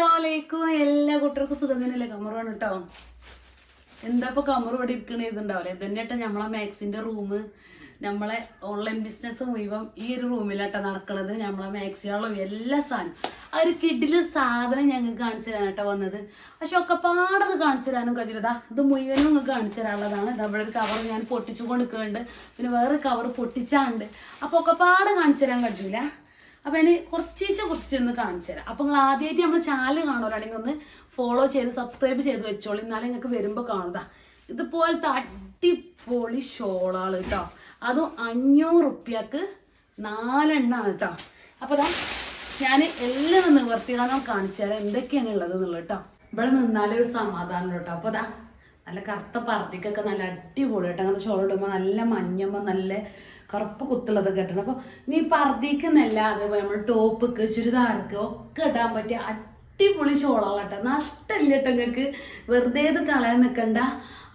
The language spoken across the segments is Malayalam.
അസ്സലാമലൈക്കും. എല്ലാ കുട്ടികൾക്കും സുഖം തന്നെയല്ലേ? കമറാണ് കേട്ടോ. എന്താ ഇപ്പൊ കമറ് ഇവിടെ ഇരിക്കണ ഇതുണ്ടാവില്ലേ? ഇതന്നെട്ടോ നമ്മളെ മാക്സിന്റെ റൂം. നമ്മളെ ഓൺലൈൻ ബിസിനസ് മുഴുവൻ ഈ ഒരു റൂമിലാട്ടോ നടക്കണത്. നമ്മളെ മാക്സികളും എല്ലാ സാധനം ആ ഒരു കിഡില് സാധനം ഞങ്ങൾക്ക് കാണിച്ചു തരാനാട്ടോ വന്നത്. പക്ഷെ ഒക്കെ പാടത് കാണിച്ചു തരാനും കഴിച്ചില്ല. ഇത് മുഴുവനും നിങ്ങൾക്ക് കാണിച്ചു തരാനുള്ളതാണ്. ഇവിടെ ഒരു കവർ ഞാൻ പൊട്ടിച്ചു കൊടുക്കുന്നുണ്ട്, പിന്നെ വേറെ കവർ പൊട്ടിച്ചാണ്ട്. അപ്പൊ ഒക്കെ പാടെ കാണിച്ചു തരാൻ കഴിയൂല. അപ്പം ഇനി കുറച്ചൊന്ന് കാണിച്ചു തരാം. അപ്പം നിങ്ങൾ ആദ്യമായിട്ട് നമ്മൾ ചാനൽ കാണുവാണെങ്കിൽ ഒന്ന് ഫോളോ ചെയ്ത് സബ്സ്ക്രൈബ് ചെയ്ത് വെച്ചോളൂ. എന്നാലും നിങ്ങൾക്ക് വരുമ്പോൾ കാണുക. ഇതുപോലത്തെ അടിപൊളി ഷോളാൾ കേട്ടോ. അതും 500 റുപ്യക്ക് 4 എണ്ണമാണ് കേട്ടോ. അപ്പോൾ ഇതാ ഞാൻ എല്ലാം നിവർത്തിയിടാനോ കാണിച്ചു തരാം എന്തൊക്കെയാണ് ഉള്ളത് എന്നുള്ളത് കേട്ടോ. ഇവിടെ നിന്നാലൊരു സമാധാനം കേട്ടോ. അപ്പോൾ ഇതാ നല്ല കറുത്ത പർദ്ദിക്കൊക്കെ നല്ല അടിപൊളി കേട്ടോ. അങ്ങനത്തെ ഷോൾ ഇടുമ്പോൾ നല്ല മഞ്ഞമ്മ നല്ല കറുപ്പ് കുത്തുള്ളതൊക്കെ ഇട്ടണം. അപ്പോൾ നീ പർദ്ദിക്കുന്നല്ല, അതേപോലെ നമ്മൾ ടോപ്പിക്ക് ചുരിദാർക്ക് ഒക്കെ ഇടാൻ പറ്റിയ അടിപൊളി ഷോളാളട്ടോ. നഷ്ടമില്ല കേട്ടോ നിങ്ങൾക്ക്. വെറുതെ ഇത് കളയാൻ നിൽക്കണ്ട.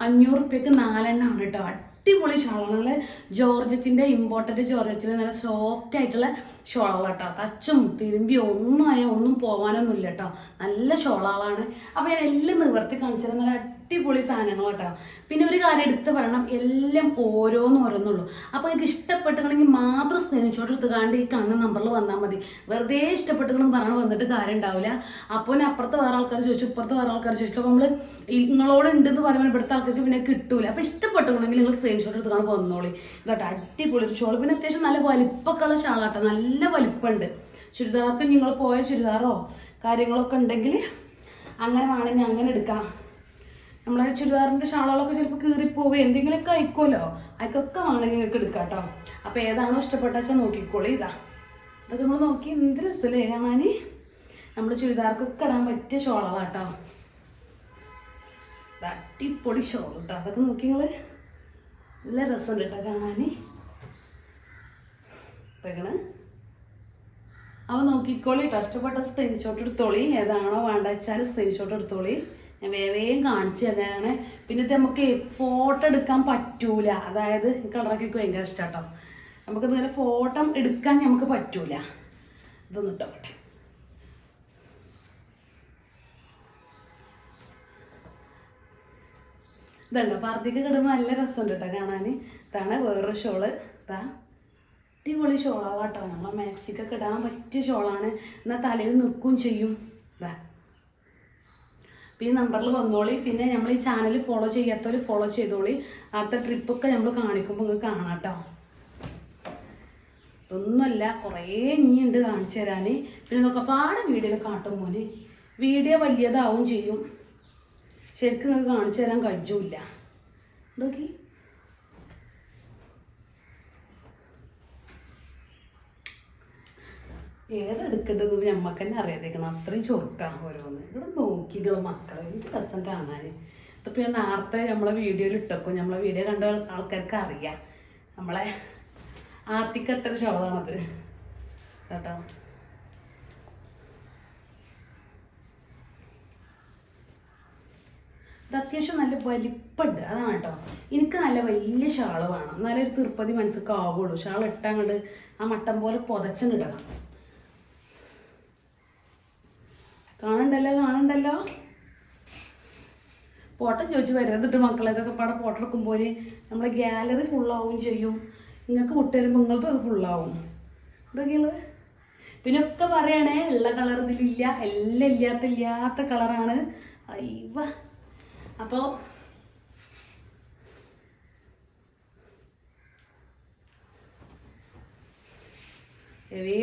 500 റുപ്യക്ക് 4 എണ്ണമാണ് കേട്ടോ. അടിപൊളി ഷോളാണ്. നല്ല ജോർജറ്റിൻ്റെ ഇമ്പോർട്ടൻ്റ് ജോർജറ്റിൻ്റെ നല്ല സോഫ്റ്റ് ആയിട്ടുള്ള ഷോളാട്ടോ. തച്ചും തിരുമ്പിയും ഒന്നും ആയാൽ ഒന്നും പോകാനൊന്നും ഇല്ല കേട്ടോ. നല്ല ഷോളാളാണ്. അപ്പോൾ ഞാൻ എല്ലാം നിവർത്തി കാണിച്ചത് നല്ല അടിപൊളി സാധനങ്ങൾ കേട്ടോ. പിന്നെ ഒരു കാര്യം എടുത്ത് പറയണം, എല്ലാം ഓരോന്നുള്ളൂ. അപ്പോൾ നിങ്ങൾക്ക് ഇഷ്ടപ്പെട്ടിട്ടുണ്ടെങ്കിൽ മാത്രം സ്ക്രീൻഷോട്ട് എടുത്തുകാണ്ട് ഈ കാണുന്ന നമ്പറിൽ വന്നാൽ മതി. വെറുതെ ഇഷ്ടപ്പെട്ടിട്ടുണ്ടെന്ന് പറഞ്ഞാൽ വന്നിട്ട് കാര്യം ഉണ്ടാവില്ല. അപ്പോൾ അപ്പുറത്ത് വേറെ ആൾക്കാർ ചോദിച്ചു, ഇപ്പുറത്ത് വേറെ ആൾക്കാർ ചോദിക്കും. അപ്പോൾ നമ്മൾ നിങ്ങളോട് ഉണ്ടെന്ന് പറയുമ്പോൾ ഇവിടുത്തെ ആൾക്കാർക്ക് പിന്നെ കിട്ടൂല. അപ്പോൾ ഇഷ്ടപ്പെട്ടിട്ടുണ്ടെങ്കിൽ നിങ്ങൾ സ്ക്രീൻഷോട്ട് എടുത്തുകാണ് വന്നോളി. ഇതാട്ടോ അടിപൊളി ഒരു ഷോൾ. പിന്നെ അത്യാവശ്യം നല്ല വലിപ്പമൊക്കെയുള്ള ഷാളാട്ടോ. നല്ല വലിപ്പമുണ്ട്. ചുരിദാർക്ക് നിങ്ങൾ പോയ ചുരിദാറോ കാര്യങ്ങളൊക്കെ ഉണ്ടെങ്കിൽ അങ്ങനെ വേണമെങ്കിൽ അങ്ങനെ എടുക്കാം. നമ്മളെ ചുരിദാറിൻ്റെ ഷാളുകളൊക്കെ ചിലപ്പോൾ കീറിപ്പോവുക എന്തെങ്കിലുമൊക്കെ അയക്കുമല്ലോ. അയക്കൊക്കെ വേണമെങ്കിൽ നിങ്ങൾക്ക് എടുക്കാം കേട്ടോ. അപ്പോൾ ഏതാണോ ഇഷ്ടപ്പെട്ട വെച്ചാൽ നോക്കിക്കോളി. അതൊക്കെ നമ്മൾ നോക്കി എന്ത് രസമല്ലേ കാണാൻ. നമ്മുടെ ചുരിദാർക്കൊക്കെ ഇടാൻ പറ്റിയ ഷോളാണ് കേട്ടോ. അടിപൊളി ഷോൾ കേട്ടോ. അതൊക്കെ നോക്കി നിങ്ങൾ നല്ല രസമുണ്ട് കേട്ടോ കാണാൻ. ഇതൊക്കെയാണ്. അപ്പോൾ നോക്കിക്കോളി കേട്ടോ. ഇഷ്ടപ്പെട്ട സ്ക്രീൻഷോട്ട് എടുത്തോളി. ഏതാണോ വേണ്ട വെച്ചാൽ സ്ക്രീൻഷോട്ട് എടുത്തോളി. ഞാൻ വേഗം കാണിച്ചു തരാനാണ്. പിന്നെ ഇത് നമുക്ക് ഫോട്ടോ എടുക്കാൻ പറ്റൂല. അതായത് കളറൊക്കെ ഭയങ്കര ഇഷ്ടം കേട്ടോ. നമുക്കിത് ഇങ്ങനെ ഫോട്ടോ എടുക്കാൻ നമുക്ക് പറ്റൂല. ഇതൊന്നും ഇട്ടോട്ടെ. ഇതുണ്ടോ പർദ്ദിക്ക് കിടുമ്പോൾ നല്ല രസമുണ്ട് കേട്ടോ കാണാൻ. ഇതാണ് വേറൊരു ഷോള്. ഇതാ അടിപൊളി ഷോളാണ് കേട്ടോ. നമ്മളെ മാക്സിക്കൊക്കെ ഇടാൻ പറ്റിയ ഷോളാണ്. എന്നാൽ തലയിൽ നിൽക്കുകയും ചെയ്യും. ഇതാ പിന്നെ നമ്പറിൽ വന്നോളി. പിന്നെ നമ്മൾ ഈ ചാനൽ ഫോളോ ചെയ്യാത്തവർ ഫോളോ ചെയ്തോളി. അടുത്ത ട്രിപ്പൊക്കെ നമ്മൾ കാണിക്കുമ്പോൾ നിങ്ങൾക്ക് കാണാം കേട്ടോ. ഇതൊന്നുമല്ല, കുറേ ഇനിയുണ്ട് കാണിച്ചു തരാൻ. പിന്നെ ഇതൊക്കെ പാടെ വീഡിയോയിൽ കാട്ടും മോന്. വീഡിയോ വലിയതാവും ചെയ്യും. ശരിക്കും നിങ്ങൾക്ക് കാണിച്ചു തരാൻ കഴിയൂല. നോക്കി ഏതെടുക്കേണ്ടത് ഞമ്മക്ക് തന്നെ അറിയാതേക്കണം. അത്രയും ചൊറുക്കാം ഓരോന്ന്. ഇവിടെ നോക്കികൾ മക്കളെ എനിക്ക് രസം കാണാൻ. ഇതിപ്പോൾ ഞാൻ നേരത്തെ നമ്മളെ വീഡിയോയിൽ ഇട്ടപ്പോൾ നമ്മളെ വീഡിയോ കണ്ട ആൾക്കാർക്ക് അറിയാം. നമ്മളെ ആത്തിക്കട്ടൊരു ഷോളാണത് കേട്ടോ. ഇത് അത്യാവശ്യം നല്ല വലിപ്പമുണ്ട്. അതാണ് കേട്ടോ. എനിക്ക് നല്ല വലിയ ഷാള് വേണം. എന്നാലേ ഒരു തിരുപ്പതി മനസ്സിലേക്ക് ആവുള്ളൂ. ഷാൾ ഇട്ടാൽ അങ്ങോട്ട് ആ മട്ടം പോലെ പുതച്ചങ്ങിടണം. കാണണ്ടല്ലോ. ഫോട്ടോ ചോദിച്ച് വരരുതിട്ട് മക്കളെ. ഇതൊക്കെ പാടെ ഫോട്ടോ എടുക്കുമ്പോൾ നമ്മളെ ഗാലറി ഫുള്ളാവും ചെയ്യും. നിങ്ങൾക്ക് വിട്ടുതരുമ്പോൾ നിങ്ങൾക്കും അത് ഫുള്ളാവും. ഇതൊക്കെയുള്ളത് പിന്നെ ഒക്കെ പറയണേ ഉള്ള കളർ ഇതിലില്ല. എല്ലാം ഇല്ലാത്ത കളറാണ്. അയ്യവ അപ്പോൾ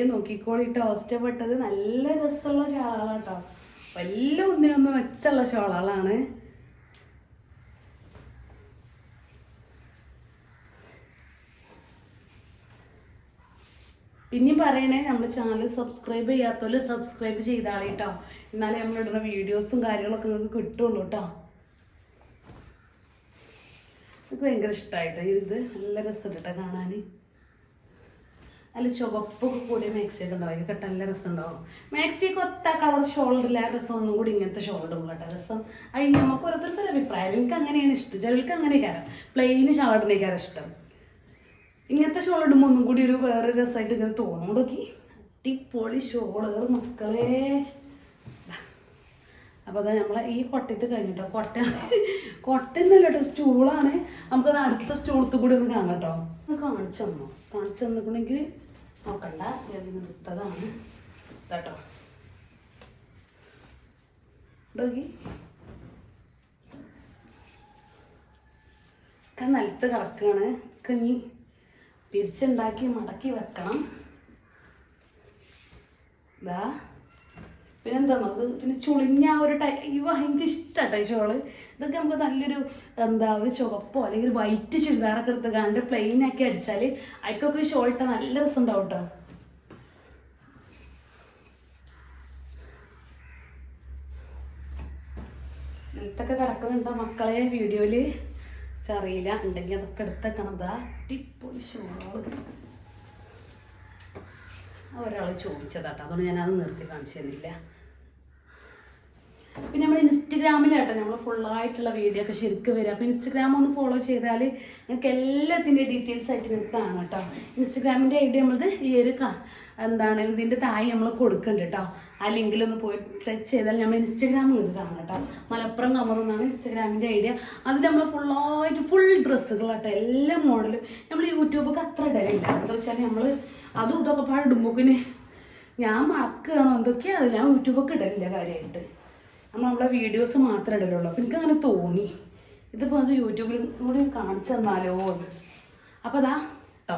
നോക്കിക്കോളിട്ടോ. ഇഷ്ടപ്പെട്ടത് നല്ല രസമുള്ള ഷാളാണ് കേട്ടോ. വല്ല ഒന്നിനൊന്നും വെച്ചുള്ള ഷാളാണ്. പിന്നെയും പറയണേ, നമ്മൾ ചാനൽ സബ്സ്ക്രൈബ് ചെയ്യാത്തവര് സബ്സ്ക്രൈബ് ചെയ്താളി കേട്ടോ. എന്നാലേ നമ്മളിടുന്ന വീഡിയോസും കാര്യങ്ങളൊക്കെ നിങ്ങൾക്ക് കിട്ടുള്ളൂ കേട്ടോ. എനിക്ക് ഭയങ്കര ഇഷ്ടമായിട്ടോ. ഇത് നല്ല രസമുണ്ട് കേട്ടോ കാണാൻ. നല്ല ചുവപ്പൊക്കെ കൂടിയ മാക്സിയൊക്കെ ഉണ്ടാവും. അതിൽ കെട്ടാൻ നല്ല രസം ഉണ്ടാവും. മാക്സിയൊക്കെ ഒത്ത കളർ ഷോൾഡില്ല രസം ഒന്നും കൂടി ഇങ്ങനത്തെ ഷോൾഡും കേട്ടോ രസം. അത് നമുക്ക് ഓരോരുത്തർക്കൊരു അഭിപ്രായം. എനിക്ക് അങ്ങനെയാണ് ഇഷ്ടം. ചിലർക്ക് അങ്ങനെയൊക്കെ പ്ലെയിന് ഷാളിനേക്കാരം ഇഷ്ടം. ഇങ്ങനത്തെ ഷോൾ ഇടുമ്പോൾ ഒന്നും കൂടി ഒരു വേറെ രസമായിട്ട് ഇങ്ങനെ തോന്നും. നോക്കി അടിപൊളി ഷോളുകൾ മക്കളെ. അപ്പോൾ അതാ നമ്മളെ ഈ കൊട്ടത്ത് കഴിഞ്ഞിട്ടോ. കൊട്ടയൊന്നുമല്ല കേട്ടോ, സ്റ്റൂളാണ്. നമുക്കത് അടുത്ത സ്റ്റൂളത്ത് കൂടി ഒന്ന് കാണാം കേട്ടോ. ഒന്ന് കാണിച്ചു തന്നിട്ടുണ്ടെങ്കിൽ നോക്കണ്ട, നിർത്തതാണ് കേട്ടോ. ഒക്കെ നിലത്ത് കിടക്കുകയാണ്. ഒക്കെ ഇനി പിരിച്ചുണ്ടാക്കി മടക്കി വെക്കണം. ഇതാ പിന്നെന്താ അത് പിന്നെ ചുളിഞ്ഞ ഒരു എനിക്ക് ഇഷ്ടമാട്ടോ ഈ ഷോള്. ഇതൊക്കെ നമുക്ക് നല്ലൊരു ഒരു ചുവപ്പോ അല്ലെങ്കിൽ ഒരു വൈറ്റ് ചുരിദാറൊക്കെ എടുത്ത് കണ്ട് പ്ലെയിൻ ആക്കി അടിച്ചാൽ അതിക്കൊക്കെ ഈ ഷോൾ ഇട്ടാൽ നല്ല രസം ഉണ്ടാവും കേട്ടോ. നിലത്തൊക്കെ കിടക്കുന്നുണ്ടോ മക്കളെ വീഡിയോയില്? അറിയില്ല, ഉണ്ടെങ്കിൽ അതൊക്കെ എടുത്തേക്കണം. ഇതാ അടിപൊളി ഷോള് ഒരാൾ ചോദിച്ചതാട്ടോ, അതുകൊണ്ട് ഞാനത് നിർത്തി കാണിച്ചു തന്നില്ല. പിന്നെ നമ്മൾ ഇൻസ്റ്റഗ്രാമിലാട്ടോ നമ്മൾ ഫുള്ളായിട്ടുള്ള വീഡിയോ ഒക്കെ ശരിക്കും വരും. അപ്പോൾ ഇൻസ്റ്റഗ്രാം ഒന്ന് ഫോളോ ചെയ്താൽ നിങ്ങൾക്ക് എല്ലാത്തിൻ്റെ ഡീറ്റെയിൽസ് ആയിട്ട് നിങ്ങൾക്ക് കാണാം കേട്ടോ. ഇൻസ്റ്റഗ്രാമിൻ്റെ ഐഡിയ നമ്മളത് ഈ ഒരു ഇതിൻ്റെ താഴെ നമ്മൾ കൊടുക്കുന്നുണ്ട് കേട്ടോ. ആ ലിങ്കിലൊന്ന് പോയി ടച്ച് ചെയ്താൽ നമ്മൾ ഇൻസ്റ്റഗ്രാമിൽ ഇത് കാണാം കേട്ടോ. മലപ്പുറം കമർ എന്നാണ് ഇൻസ്റ്റഗ്രാമിൻ്റെ ഐഡിയ. അതിൽ നമ്മൾ ഫുൾ ഡ്രസ്സുകൾ കേട്ടോ, എല്ലാ മോഡലും. നമ്മൾ യൂട്യൂബൊക്കെ അത്ര ഇടലില്ല. എന്താ വെച്ചാൽ നമ്മൾ അതും ഇതൊക്കെ പാടുമ്പോക്കിന് ഞാൻ മറക്കുകയാണോ എന്തൊക്കെയാണ് അത്. ഞാൻ യൂട്യൂബൊക്കെ ഇടലില്ല കാര്യമായിട്ട്. നമ്മളെ വീഡിയോസ് മാത്രമേ ഇടലുള്ളൂ. അപ്പോൾ എനിക്കങ്ങനെ തോന്നി ഇതിപ്പോൾ അത് യൂട്യൂബിൽ കൂടി കാണിച്ചു തന്നാലോ എന്ന്. അപ്പോൾ അതാ കേട്ടോ.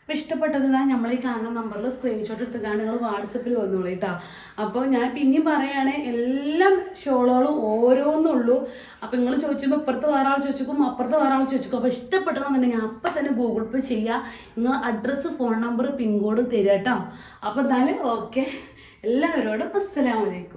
അപ്പോൾ ഇഷ്ടപ്പെട്ടത് ഇതാ നമ്മൾ ഈ കാണുന്ന നമ്പറിൽ സ്ക്രീൻഷോട്ട് എടുത്തുകൊണ്ട് നിങ്ങൾ വാട്സപ്പിൽ വന്നോളൂ കേട്ടോ. അപ്പോൾ ഞാൻ പിന്നെയും പറയുകയാണ്, എല്ലാം ഷോളുകളും ഓരോന്നുള്ളൂ. അപ്പോൾ നിങ്ങൾ ചോദിച്ചുമ്പോൾ ഇപ്പുറത്ത് വേറെ ആൾ ചോദിച്ചേക്കും, അപ്പുറത്ത് വേറെ ആൾ ചോദിച്ചേക്കും. അപ്പോൾ ഇഷ്ടപ്പെട്ടണമെന്നുണ്ടെങ്കിൽ അപ്പം തന്നെ ഗൂഗിൾ പേ ചെയ്യുക. നിങ്ങൾ അഡ്രസ്സ്, ഫോൺ നമ്പർ, പിൻകോഡ് തരിക കേട്ടോ. അപ്പോൾ എന്തായാലും ഓക്കെ, എല്ലാവരോടും അസ്സലാമു അലൈക്കും.